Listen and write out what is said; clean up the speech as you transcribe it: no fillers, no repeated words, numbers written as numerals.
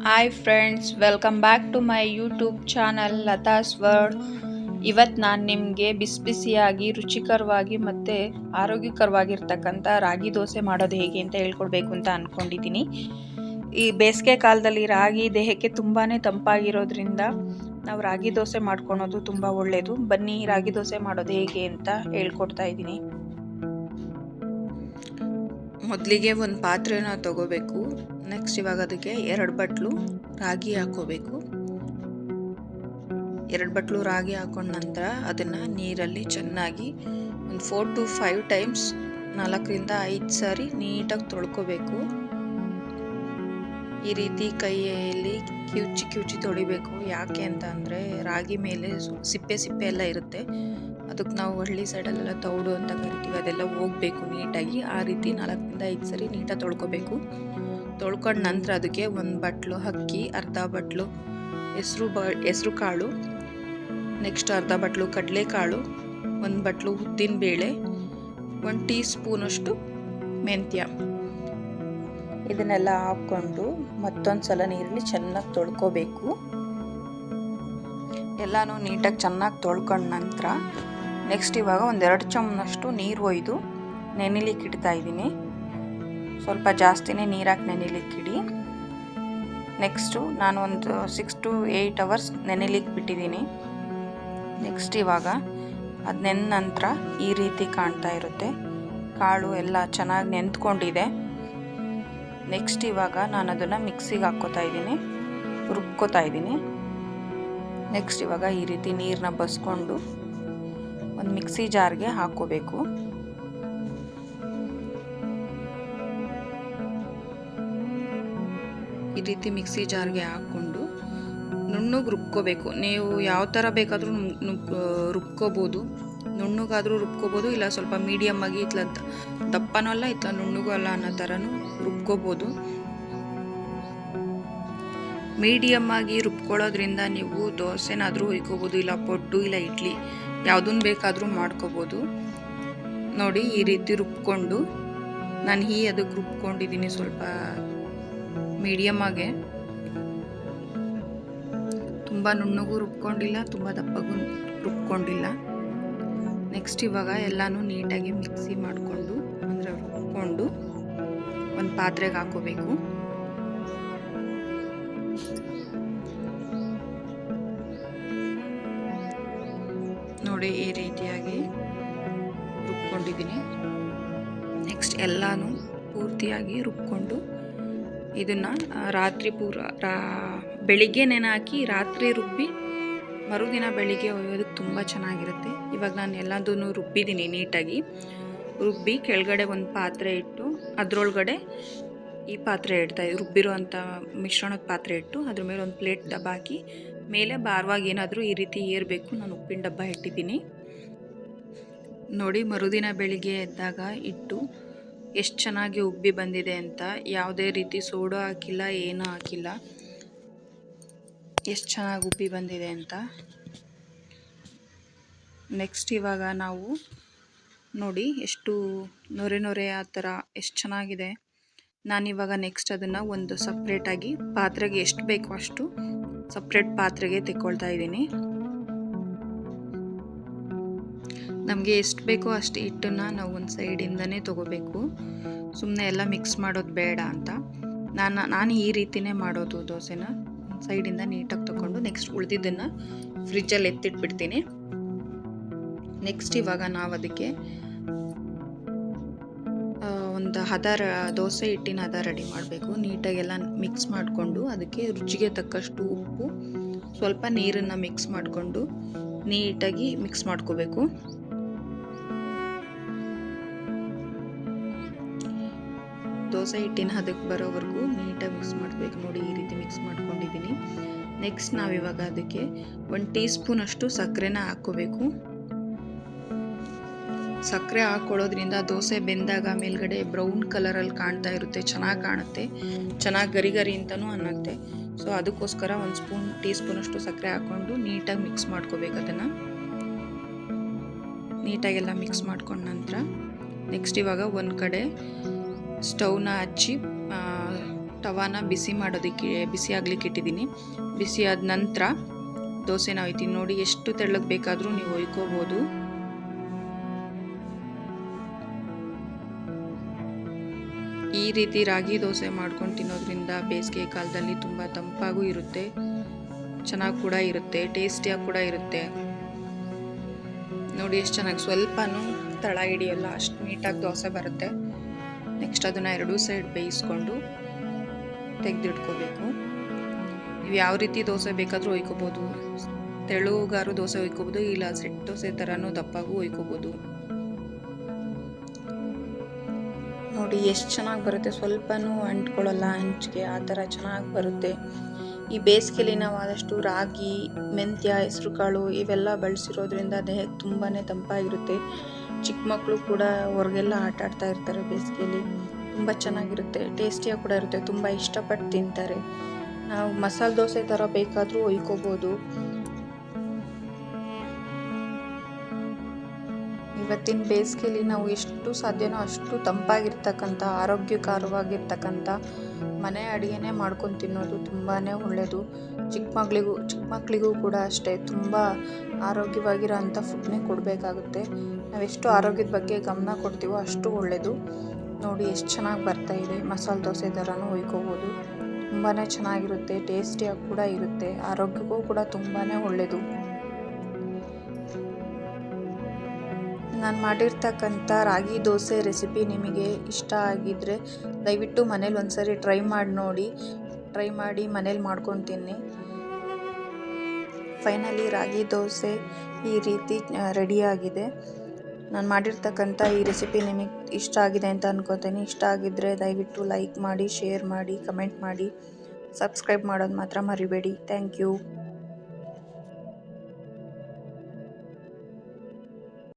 Hi friends, welcome back to my YouTube channel Latha's world. ಇವತ್ತು ನಾನು ನಿಮಗೆ ಬಿಸಿ ಬಿಸಿಯಾಗಿ ರುಚಿಕರವಾಗಿ ಮತ್ತು ಆರೋಗ್ಯಕರವಾಗಿರ್ತಕ್ಕಂಥ ರಾಗಿ ದೋಸೆ ಮಾಡೋದು ಹೇಗೆ ಅಂತ ಹೇಳ್ಕೊಡ್ಬೇಕು ಅಂತ ಅಂದ್ಕೊಂಡಿದ್ದೀನಿ. ಈ ಬೇಸಿಗೆ ಕಾಲದಲ್ಲಿ ರಾಗಿ ದೇಹಕ್ಕೆ ತುಂಬಾ ತಂಪಾಗಿರೋದ್ರಿಂದ ನಾವು ರಾಗಿ ದೋಸೆ ಮಾಡ್ಕೊಳೋದು ತುಂಬ ಒಳ್ಳೆಯದು. ಬನ್ನಿ ರಾಗಿ ದೋಸೆ ಮಾಡೋದು ಹೇಗೆ ಅಂತ ಹೇಳ್ಕೊಡ್ತಾ ಇದ್ದೀನಿ. ಮೊದಲಿಗೆ ಒಂದು ಪಾತ್ರೆನ ತಗೋಬೇಕು. ನೆಕ್ಸ್ಟ್ ಇವಾಗ ಅದಕ್ಕೆ 2 ಬಟ್ಲು ರಾಗಿ ಹಾಕೋಬೇಕು. 2 ಬಟ್ಲು ರಾಗಿ ಹಾಕೊಂಡ ನಂತರ ಅದನ್ನು ನೀರಲ್ಲಿ ಚೆನ್ನಾಗಿ ಒಂದು 4 to 5 ಟೈಮ್ಸ್ 4ರಿಂದ 5 ಸಾರಿ ನೀಟಾಗಿ ತೊಳ್ಕೊಬೇಕು. ಈ ರೀತಿ ಕೈಯಲ್ಲಿ ಕಿವುಚಿ ತೊಳಿಬೇಕು. ಯಾಕೆ ಅಂತ ಅಂದರೆ ರಾಗಿ ಮೇಲೆ ಸಿಪ್ಪೆ ಎಲ್ಲ ಇರುತ್ತೆ. ಅದಕ್ಕೆ ನಾವು ಹಳ್ಳಿ ಸೈಡಲ್ಲೆಲ್ಲ ತೌಡು ಅಂತ ಕರಿತೀವಿ, ಅದೆಲ್ಲ ಹೋಗಬೇಕು ನೀಟಾಗಿ. ಆ ರೀತಿ 4ರಿಂದ 5 ಸರಿ ನೀಟಾಗಿ ತೊಳ್ಕೊಬೇಕು. ತೊಳ್ಕೊಂಡ ನಂತರ ಅದಕ್ಕೆ 1 ಬಟ್ಲು ಅಕ್ಕಿ, ಅರ್ಧ ಬಟ್ಲು ಹೆಸರು ಕಾಳು, ನೆಕ್ಸ್ಟ್ ಅರ್ಧ ಬಟ್ಲು ಕಡಲೆಕಾಳು, 1 ಬಟ್ಲು ಉದ್ದಿನ ಬೇಳೆ, 1 ಟೀ ಸ್ಪೂನಷ್ಟು ಮೆಂತ್ಯ, ಇದನ್ನೆಲ್ಲ ಹಾಕ್ಕೊಂಡು ಮತ್ತೊಂದು ಸಲ ನೀರಲ್ಲಿ ಚೆನ್ನಾಗಿ ತೊಳ್ಕೊಬೇಕು. ಎಲ್ಲನೂ ನೀಟಾಗಿ ಚೆನ್ನಾಗಿ ತೊಳ್ಕೊಂಡ ನಂತರ ನೆಕ್ಸ್ಟ್ ಇವಾಗ 1-2 ಚಮಚನಷ್ಟು ನೀರು ಒಯ್ದು ನೆನೆಲಿಕ್ಕೆ ಇಡ್ತಾ ಇದ್ದೀನಿ. ಸ್ವಲ್ಪ ಜಾಸ್ತಿನೇ ನೀರಾಕಿ ನೆನೆಲಿಕ್ಕೆ ಇಡಿ. ನೆಕ್ಸ್ಟು ನಾನು ಒಂದು 6 to 8 ಅವರ್ಸ್ ನೆನೆಲಿಕ್ಕೆ ಬಿಟ್ಟಿದ್ದೀನಿ. ನೆಕ್ಸ್ಟ್ ಇವಾಗ ಅದು ನೆಂದ ನಂತರ ಈ ರೀತಿ ಕಾಣ್ತಾ ಇರುತ್ತೆ. ಕಾಳು ಎಲ್ಲ ಚೆನ್ನಾಗಿ ನೆಂದ್ಕೊಂಡಿದೆ. ನೆಕ್ಸ್ಟ್ ಇವಾಗ ನಾನು ಅದನ್ನು ಮಿಕ್ಸಿಗೆ ಹಾಕ್ಕೋತಾ ಇದ್ದೀನಿ, ರುಬ್ಕೋತಾ ಇದ್ದೀನಿ. ನೆಕ್ಸ್ಟ್ ಇವಾಗ ಈ ರೀತಿ ನೀರನ್ನ ಬಸ್ಕೊಂಡು ಒಂದು ಮಿಕ್ಸಿ ಜಾರ್ಗೆ ಹಾಕ್ಕೋಬೇಕು. ಈ ರೀತಿ ಮಿಕ್ಸಿ ಜಾರ್ಗೆ ಹಾಕ್ಕೊಂಡು ನುಣ್ಣಗೆ ರುಬ್ಕೋಬೇಕು. ನೀವು ಯಾವ ಥರ ಬೇಕಾದರೂ ರುಬ್ಕೋಬೋದು. ನುಣ್ಣಗಾದರೂ ರುಬ್ಕೋಬೋದು, ಇಲ್ಲ ಸ್ವಲ್ಪ ಮೀಡಿಯಮ್ ಆಗಿ ಇತ್ಲ ದಪ್ಪನೂ ಅಲ್ಲ ಇತ್ಲ ನುಣ್ಣಗೂ ಅಲ್ಲ ಅನ್ನೋ ಥರನೂ ರುಬ್ಕೋಬೋದು. ಮೀಡಿಯಮ್ ಆಗಿ ರುಬ್ಕೊಳ್ಳೋದ್ರಿಂದ ನೀವು ದೋಸೆನಾದರೂ ಹುಯ್ಕೋಬೋದು, ಇಲ್ಲ ಪೊಟ್ಟು, ಇಲ್ಲ ಇಡ್ಲಿ ಯಾವುದನ್ನು ಬೇಕಾದರೂ ಮಾಡ್ಕೋಬೋದು. ನೋಡಿ ಈ ರೀತಿ ರುಬ್ಕೊಂಡು ನಾನು ಅದಕ್ಕೆ ರುಬ್ಕೊಂಡಿದ್ದೀನಿ. ಸ್ವಲ್ಪ ಮೀಡಿಯಮ್ ಆಗಿ, ತುಂಬ ನುಣ್ಣಗೂ ರುಬ್ಕೊಂಡಿಲ್ಲ, ತುಂಬ ದಪ್ಪಗೂ ರುಬ್ಕೊಂಡಿಲ್ಲ. ನೆಕ್ಸ್ಟ್ ಇವಾಗ ಎಲ್ಲನೂ ನೀಟಾಗಿ ಮಿಕ್ಸಿ ಮಾಡಿಕೊಂಡು ಅಂದರೆ ರುಬ್ಕೊಂಡು ಒಂದು ಪಾತ್ರೆಗೆ ಹಾಕೋಬೇಕು. ನೋಡಿ ಈ ರೀತಿಯಾಗಿ ರುಬ್ಕೊಂಡಿದ್ದೀನಿ. ನೆಕ್ಸ್ಟ್ ಎಲ್ಲನೂ ಪೂರ್ತಿಯಾಗಿ ರುಬ್ಕೊಂಡು ಇದನ್ನು ರಾತ್ರಿ ಬೆಳಿಗ್ಗೆ ನೆನೆ ಹಾಕಿ ರಾತ್ರಿ ರುಬ್ಬಿ ಮರುದಿನ ಬೆಳಿಗ್ಗೆ ಒಯ್ಯೋದಕ್ಕೆ ತುಂಬ ಚೆನ್ನಾಗಿರುತ್ತೆ. ಇವಾಗ ನಾನು ಎಲ್ಲದನ್ನು ರುಬ್ಬಿದ್ದೀನಿ ನೀಟಾಗಿ. ರುಬ್ಬಿ ಕೆಳಗಡೆ ಒಂದು ಪಾತ್ರೆ ಇಟ್ಟು ಅದರೊಳಗಡೆ ಈ ಪಾತ್ರೆ ರುಬ್ಬಿರೋ ಅಂಥ ಮಿಶ್ರಣದ ಪಾತ್ರೆ ಇಟ್ಟು ಅದ್ರ ಮೇಲೆ ಒಂದು ಪ್ಲೇಟ್ ಡಬ್ಬ ಹಾಕಿ ಮೇಲೆ ಭಾರವಾಗಿ ಏನಾದರೂ ಈ ರೀತಿ ಏರಬೇಕು. ನಾನು ಉಪ್ಪಿನ ಡಬ್ಬ ಇಟ್ಟಿದ್ದೀನಿ. ನೋಡಿ ಮರುದಿನ ಬೆಳಿಗ್ಗೆ ಎದ್ದಾಗ ಇಟ್ಟು ಎಷ್ಟು ಚೆನ್ನಾಗಿ ಉಬ್ಬಿ ಬಂದಿದೆ ಅಂತ. ಯಾವುದೇ ರೀತಿ ಸೋಡಾ ಹಾಕಿಲ್ಲ, ಏನೂ ಹಾಕಿಲ್ಲ. ಎಷ್ಟು ಚೆನ್ನಾಗಿ ಉಬ್ಬಿ ಬಂದಿದೆ ಅಂತ. ನೆಕ್ಸ್ಟ್ ಇವಾಗ ನಾವು ನೋಡಿ ಎಷ್ಟು ನೊರೆ ಆ ಥರ ಎಷ್ಟು ಚೆನ್ನಾಗಿದೆ. ನಾನಿವಾಗ ನೆಕ್ಸ್ಟ್ ಅದನ್ನು ಒಂದು ಸಪ್ರೇಟಾಗಿ ಪಾತ್ರೆಗೆ ಎಷ್ಟು ಬೇಕೋ ಅಷ್ಟು ಸಪ್ರೇಟ್ ಪಾತ್ರೆಗೆ ತೆಕ್ಕೊಳ್ತಾ ಇದ್ದೀನಿ. ನಮಗೆ ಎಷ್ಟು ಬೇಕೋ ಅಷ್ಟು ಹಿಟ್ಟನ್ನು ನಾವು ಒಂದು ಸೈಡಿಂದನೇ ತೊಗೋಬೇಕು. ಸುಮ್ಮನೆ ಎಲ್ಲ ಮಿಕ್ಸ್ ಮಾಡೋದು ಬೇಡ ಅಂತ ನಾನು ಈ ರೀತಿನೇ ಮಾಡೋದು ದೋಸೆನ. ಒಂದು ಸೈಡಿಂದ ನೀಟಾಗಿ ತೊಗೊಂಡು ನೆಕ್ಸ್ಟ್ ಉಳಿದಿದ್ದನ್ನು ಫ್ರಿಜ್ಜಲ್ಲಿ ಎತ್ತಿಟ್ಬಿಡ್ತೀನಿ. ನೆಕ್ಸ್ಟ್ ಇವಾಗ ನಾವು ಅದಕ್ಕೆ ಒಂದು ದೋಸೆ ಹಿಟ್ಟಿನ ಹದ ರೆಡಿ ಮಾಡಬೇಕು. ನೀಟಾಗೆಲ್ಲ ಮಿಕ್ಸ್ ಮಾಡಿಕೊಂಡು ಅದಕ್ಕೆ ರುಚಿಗೆ ತಕ್ಕಷ್ಟು ಉಪ್ಪು, ಸ್ವಲ್ಪ ನೀರನ್ನು ಮಿಕ್ಸ್ ಮಾಡಿಕೊಂಡು ನೀಟಾಗಿ ಮಿಕ್ಸ್ ಮಾಡ್ಕೋಬೇಕು. ದೋಸೆ ಹಿಟ್ಟಿನ ಹದಕ್ಕೆ ಬರೋವರೆಗೂ ನೀಟಾಗಿ ಮಿಕ್ಸ್ ಮಾಡಬೇಕು. ನೋಡಿ ಈ ರೀತಿ ಮಿಕ್ಸ್ ಮಾಡ್ಕೊಂಡಿದ್ದೀನಿ. ನೆಕ್ಸ್ಟ್ ನಾವಿವಾಗ ಅದಕ್ಕೆ 1 ಟೀ ಸ್ಪೂನ್ ಅಷ್ಟು ಸಕ್ಕರೆನ ಹಾಕ್ಕೋಬೇಕು. ಸಕ್ಕರೆ ಹಾಕ್ಕೊಳ್ಳೋದ್ರಿಂದ ದೋಸೆ ಬೆಂದಾಗ ಮೇಲ್ಗಡೆ ಬ್ರೌನ್ ಕಲರಲ್ಲಿ ಕಾಣ್ತಾ ಇರುತ್ತೆ, ಚೆನ್ನಾಗಿ ಕಾಣುತ್ತೆ, ಚೆನ್ನಾಗಿ ಗರಿ ಅಂತಲೂ ಅನ್ನತ್ತೆ. ಸೊ ಅದಕ್ಕೋಸ್ಕರ 1 ಟೀ ಸ್ಪೂನ್ ಅಷ್ಟು ಸಕ್ಕರೆ ಹಾಕ್ಕೊಂಡು ನೀಟಾಗಿ ಮಿಕ್ಸ್ ಮಾಡ್ಕೋಬೇಕು. ಅದನ್ನು ನೀಟಾಗೆಲ್ಲ ಮಿಕ್ಸ್ ಮಾಡ್ಕೊಂಡ ನಂತರ ನೆಕ್ಸ್ಟ್ ಇವಾಗ ಒಂದು ಕಡೆ ಸ್ಟವ್ನ ಹಚ್ಚಿ ತವಾನ ಬಿಸಿ ಆಗ್ಲಿಕ್ಕೆ ಇಟ್ಟಿದ್ದೀನಿ. ಬಿಸಿ ಆದ ನಂತರ ದೋಸೆನ ಒಯ್ತೀನಿ. ನೋಡಿ ಎಷ್ಟು ತೆಳ್ಳಗೆ ಬೇಕಾದರೂ ನೀವು ಒಯ್ಕೋಬೋದು. ಈ ರೀತಿ ರಾಗಿ ದೋಸೆ ಮಾಡ್ಕೊಂಡು ತಿನ್ನೋದ್ರಿಂದ ಬೇಸಿಗೆ ಕಾಲದಲ್ಲಿ ತುಂಬ ತಂಪಾಗೂ ಇರುತ್ತೆ, ಚೆನ್ನಾಗಿ ಕೂಡ ಇರುತ್ತೆ, ಟೇಸ್ಟಿಯಾಗಿ ಕೂಡ ಇರುತ್ತೆ. ನೋಡಿ ಎಷ್ಟು ಚೆನ್ನಾಗಿ, ಸ್ವಲ್ಪನೂ ತಳ ಹಿಡಿಯಲ್ಲ, ಅಷ್ಟು ನೀಟಾಗಿ ದೋಸೆ ಬರುತ್ತೆ. ನೆಕ್ಸ್ಟ್ ಅದನ್ನು ಎರಡೂ ಸೈಡ್ ಬೇಯಿಸ್ಕೊಂಡು ತೆಗೆದಿಟ್ಕೋಬೇಕು. ನೀವು ಯಾವ ರೀತಿ ದೋಸೆ ಬೇಕಾದರೂ ಒಯ್ಕೋಬೋದು. ತೆಳುಗಾರು ದೋಸೆ ಒಯ್ಕೋಬೋದು, ಇಲ್ಲ ಸೆಟ್ ದೋಸೆ ಥರನೂ ದಪ್ಪಾಗೂ ಒಯ್ಕೋಬೋದು. ನೋಡಿ ಎಷ್ಟು ಚೆನ್ನಾಗಿ ಬರುತ್ತೆ, ಸ್ವಲ್ಪನೂ ಅಂಟ್ಕೊಳ್ಳಲ್ಲ ಹಂಚಿಗೆ, ಆ ಥರ ಚೆನ್ನಾಗಿ ಬರುತ್ತೆ. ಈ ಬೇಸಿಗೆಯಲ್ಲಿ ನಾವು ಆದಷ್ಟು ರಾಗಿ, ಮೆಂತ್ಯ, ಹೆಸರು ಕಾಳು ಇವೆಲ್ಲ ಬಳಸಿರೋದ್ರಿಂದ ದೇಹಕ್ಕೆ ತುಂಬಾ ತಂಪಾಗಿರುತ್ತೆ. ಚಿಕ್ಕ ಮಕ್ಕಳು ಕೂಡ ಹೊರಗೆಲ್ಲ ಆಟ ಆಡ್ತಾ ಇರ್ತಾರೆ ಬೇಸಿಗೆಯಲ್ಲಿ, ತುಂಬ ಚೆನ್ನಾಗಿರುತ್ತೆ, ಟೇಸ್ಟಿಯಾಗಿ ಕೂಡ ಇರುತ್ತೆ, ತುಂಬ ಇಷ್ಟಪಟ್ಟು ತಿಂತಾರೆ. ನಾವು ಮಸಾಲೆ ದೋಸೆ ಥರ ಬೇಕಾದರೂ ಒಯ್ಕೋಬೋದು. ಇವತ್ತಿನ ಬೇಸಿಗೆಯಲ್ಲಿ ನಾವು ಎಷ್ಟು ಸಾಧ್ಯನೋ ಅಷ್ಟು ತಂಪಾಗಿರ್ತಕ್ಕಂಥ, ಆರೋಗ್ಯಕರವಾಗಿರ್ತಕ್ಕಂಥ ಮನೆ ಅಡುಗೆನೇ ಮಾಡ್ಕೊಂಡು ತಿನ್ನೋದು ತುಂಬಾ ಒಳ್ಳೆಯದು. ಚಿಕ್ಕ ಮಕ್ಕಳಿಗೂ ಕೂಡ ಅಷ್ಟೇ ತುಂಬ ಆರೋಗ್ಯವಾಗಿರೋ ಅಂಥ ಫುಡ್ನೇ ಕೊಡಬೇಕಾಗುತ್ತೆ. ನಾವೆಷ್ಟು ಆರೋಗ್ಯದ ಬಗ್ಗೆ ಗಮನ ಕೊಡ್ತೀವೋ ಅಷ್ಟು ಒಳ್ಳೆಯದು. ನೋಡಿ ಎಷ್ಟು ಚೆನ್ನಾಗಿ ಬರ್ತಾಯಿದೆ, ಮಸಾಲೆ ದೋಸೆ ಥರನೂ ಒಯ್ಕೋಬೋದು. ತುಂಬಾ ಚೆನ್ನಾಗಿರುತ್ತೆ, ಟೇಸ್ಟಿಯಾಗಿ ಕೂಡ ಇರುತ್ತೆ, ಆರೋಗ್ಯಕ್ಕೂ ಕೂಡ ತುಂಬಾ ಒಳ್ಳೆಯದು. ನಾನು ಮಾಡಿರ್ತಕ್ಕಂಥ ರಾಗಿ ದೋಸೆ ರೆಸಿಪಿ ನಿಮಗೆ ಇಷ್ಟ ಆಗಿದ್ದರೆ ದಯವಿಟ್ಟು ಮನೇಲಿ ಒಂದ್ಸರಿ ಟ್ರೈ ಮಾಡಿ ಮನೇಲಿ ಮಾಡ್ಕೊಂಡು ತಿನ್ನಿ. ಫೈನಲಿ ರಾಗಿ ದೋಸೆ ಈ ರೀತಿ ರೆಡಿಯಾಗಿದೆ. ನಾನು ಮಾಡಿರ್ತಕ್ಕಂಥ ಈ ರೆಸಿಪಿ ನಿಮಗೆ ಇಷ್ಟ ಆಗಿದೆ ಅಂತ ಅನ್ಕೋತೀನಿ. ಇಷ್ಟ ಆಗಿದ್ದರೆ ದಯವಿಟ್ಟು ಲೈಕ್ ಮಾಡಿ, ಶೇರ್ ಮಾಡಿ, ಕಮೆಂಟ್ ಮಾಡಿ, ಸಬ್ಸ್ಕ್ರೈಬ್ ಮಾಡೋದು ಮಾತ್ರ ಮರಿಬೇಡಿ. Thank you.